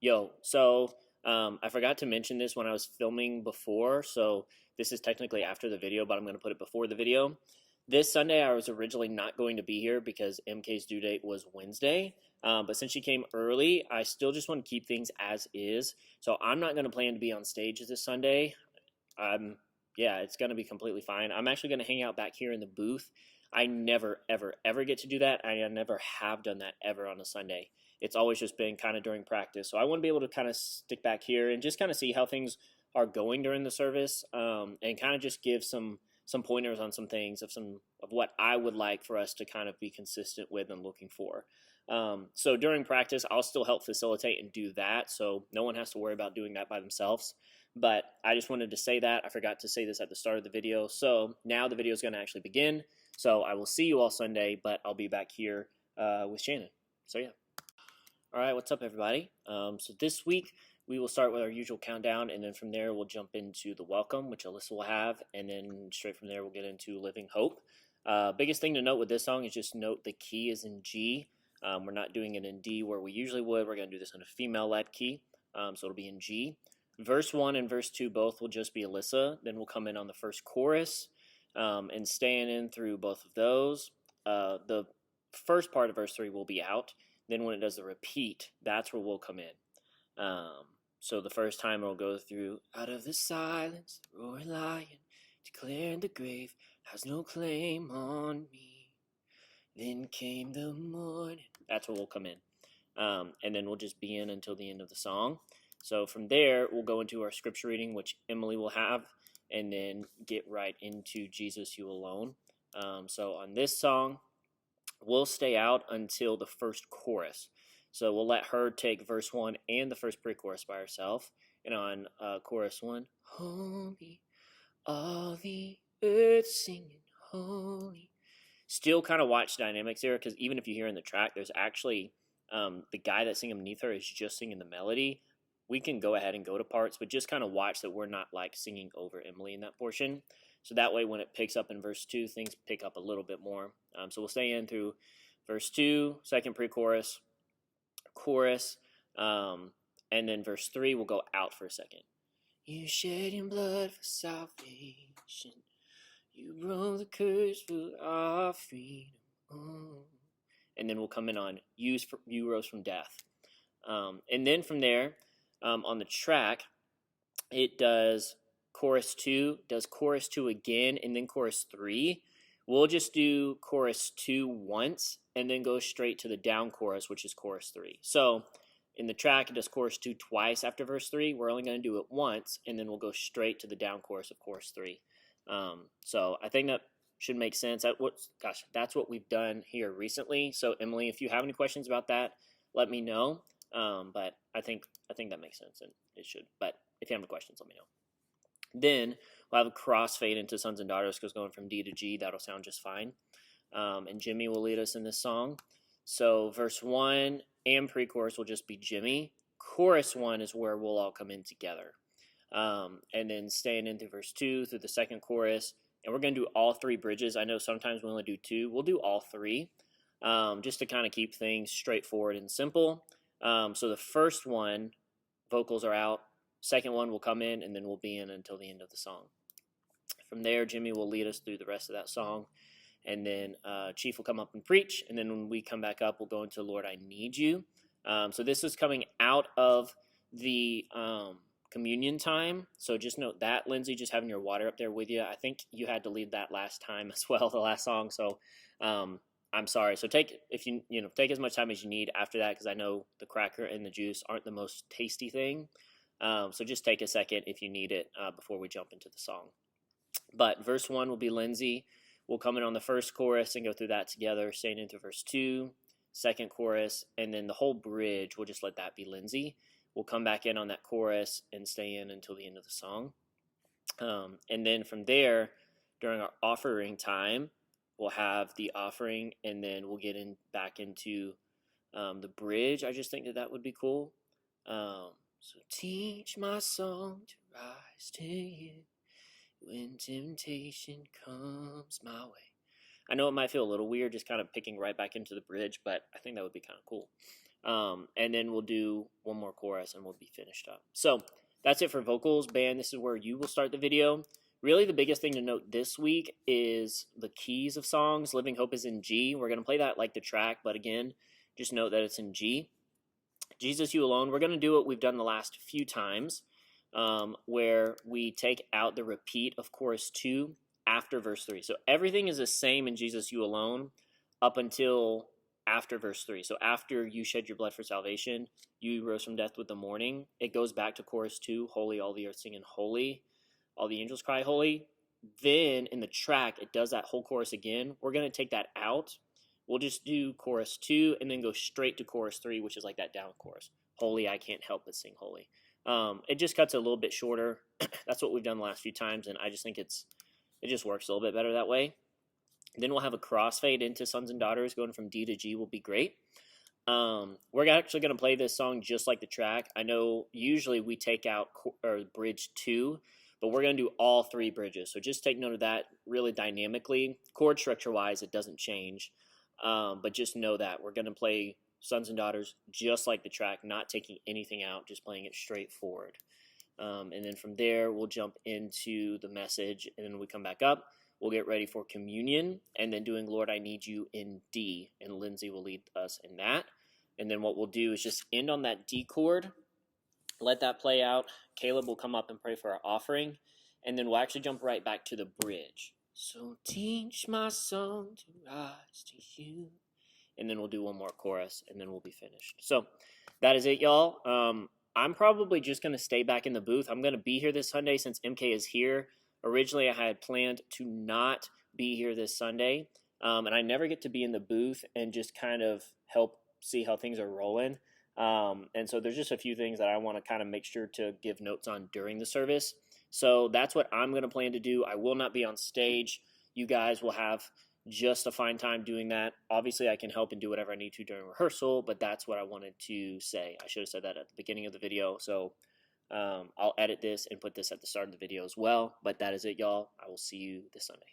I forgot to mention this when I was filming before, so this is technically after the video, but I'm going to put it before the video. This Sunday, I was originally not going to be here because MK's due date was Wednesday. But since she came early, I still just want to keep things as is. So I'm not going to plan to be on stage this Sunday. Yeah, it's going to be completely fine. I'm actually going to hang out back here in the booth. I never, ever, ever get to do that. I never have done that ever on a Sunday. It's always just been kind of during practice. So I want to be able to kind of stick back here and just kind of see how things are going during the service, and kind of just give some pointers on some things of what I would like for us to kind of be consistent with and looking for. So during practice, I'll still help facilitate and do that, so no one has to worry about doing that by themselves. But I just wanted to say that. I forgot to say this at the start of the video. So now the video is going to actually begin. So I will see you all Sunday, but I'll be back here with Shannon. So yeah. All right, what's up, everybody? So this week we will start with our usual countdown, and then from there we'll jump into the welcome, which Alyssa will have, and then straight from there we'll get into Living Hope. Biggest thing to note with this song is just note the key is in G. We're not doing it in D where we usually would. We're going to do this in a female-led key, so it'll be in G. Verse 1 and verse 2 both will just be Alyssa. Then we'll come in on the first chorus, and staying in through both of those. The first part of verse 3 will be out. Then when it does the repeat, that's where we'll come in. So the first time it'll go through, out of the silence, the roaring lion declared the grave has no claim on me. Then came the morning. That's where we'll come in. And then we'll just be in until the end of the song. So from there, we'll go into our scripture reading, which Emily will have, and then get right into Jesus You Alone. So on this song, we'll stay out until the first chorus. So we'll let her take verse 1 and the first pre-chorus by herself. And on chorus 1, holy, all the earth singing holy. Still kind of watch dynamics here, because even if you hear in the track, there's actually the guy that's singing beneath her is just singing the melody. We can go ahead and go to parts, but just kind of watch that we're not like singing over Emily in that portion. So that way when it picks up in verse 2, things pick up a little bit more. So we'll stay in through verse 2, second pre-chorus, chorus, and then verse 3 will go out for a second. You shed your blood for salvation. You broke the curse for our freedom. Oh. And then we'll come in on you rose from death. And then from there, on the track, it does chorus 2, does chorus 2 again, and then chorus 3. We'll just do chorus 2 once, and then go straight to the down chorus, which is chorus 3. So in the track, it does chorus 2 twice after verse 3. We're only going to do it once, and then we'll go straight to the down chorus of chorus 3. So I think that should make sense. That's what we've done here recently. So Emily, if you have any questions about that, let me know. But I think that makes sense, and it should. But if you have any questions, let me know. Then we'll have a crossfade into Sons and Daughters, because going from D to G, that'll sound just fine. And Jimmy will lead us in this song. So verse 1 and pre-chorus will just be Jimmy. Chorus 1 is where we'll all come in together. And then staying in through verse 2, through the second chorus. And we're going to do all 3 bridges. I know sometimes we only do 2. We'll do all 3, just to kind of keep things straightforward and simple. So the first one, vocals are out. Second one will come in, and then we'll be in until the end of the song. From there, Jimmy will lead us through the rest of that song. And then Chief will come up and preach. And then when we come back up, we'll go into Lord, I Need You. So this is coming out of the communion time. So just note that, Lindsay, just having your water up there with you. I think you had to lead that last time as well, the last song. So I'm sorry. So take as much time as you need after that, because I know the cracker and the juice aren't the most tasty thing. So just take a second if you need it before we jump into the song. But verse 1 will be Lindsay. We'll come in on the first chorus and go through that together, staying into verse 2, second chorus, and then the whole bridge, we'll just let that be Lindsay. We'll come back in on that chorus and stay in until the end of the song. And then from there, during our offering time, we'll have the offering, and then we'll get back into the bridge. I just think that would be cool. So teach my song to rise to you when temptation comes my way. I know it might feel a little weird just kind of picking right back into the bridge, but I think that would be kind of cool. And then we'll do one more chorus and we'll be finished up. So that's it for vocals. Band, this is where you will start the video. Really, the biggest thing to note this week is the keys of songs. Living Hope is in G. We're going to play that like the track, but again, just note that it's in G. Jesus, You Alone, we're going to do what we've done the last few times, where we take out the repeat of chorus 2 after verse 3. So everything is the same in Jesus, You Alone up until after verse 3. So after you shed your blood for salvation, you rose from death with the morning, it goes back to chorus 2, holy, all the earth singing holy, all the angels cry holy. Then in the track, it does that whole chorus again. We're going to take that out. We'll just do chorus 2 and then go straight to chorus 3, which is like that down chorus. Holy, I can't help but sing holy. It just cuts a little bit shorter. That's what we've done the last few times, and I just think it just works a little bit better that way. Then we'll have a crossfade into Sons and Daughters going from D to G will be great. We're actually going to play this song just like the track. I know usually we take out bridge 2, but we're going to do all 3 bridges. So just take note of that really dynamically. Chord structure-wise, it doesn't change. But just know that we're going to play Sons and Daughters just like the track, not taking anything out, just playing it straightforward. And then from there, we'll jump into the message, and then we come back up. We'll get ready for communion, and then doing Lord, I Need You in D, and Lindsay will lead us in that. And then what we'll do is just end on that D chord, let that play out. Caleb will come up and pray for our offering, and then we'll actually jump right back to the bridge. So teach my song to rise to you. And then we'll do one more chorus, and then we'll be finished. So that is it, y'all. I'm probably just going to stay back in the booth. I'm going to be here this Sunday since MK is here. Originally, I had planned to not be here this Sunday, and I never get to be in the booth and just kind of help see how things are rolling. And so there's just a few things that I want to kind of make sure to give notes on during the service. So that's what I'm going to plan to do. I will not be on stage. You guys will have just a fine time doing that. Obviously, I can help and do whatever I need to during rehearsal, but that's what I wanted to say. I should have said that at the beginning of the video. So I'll edit this and put this at the start of the video as well. But that is it, y'all. I will see you this Sunday.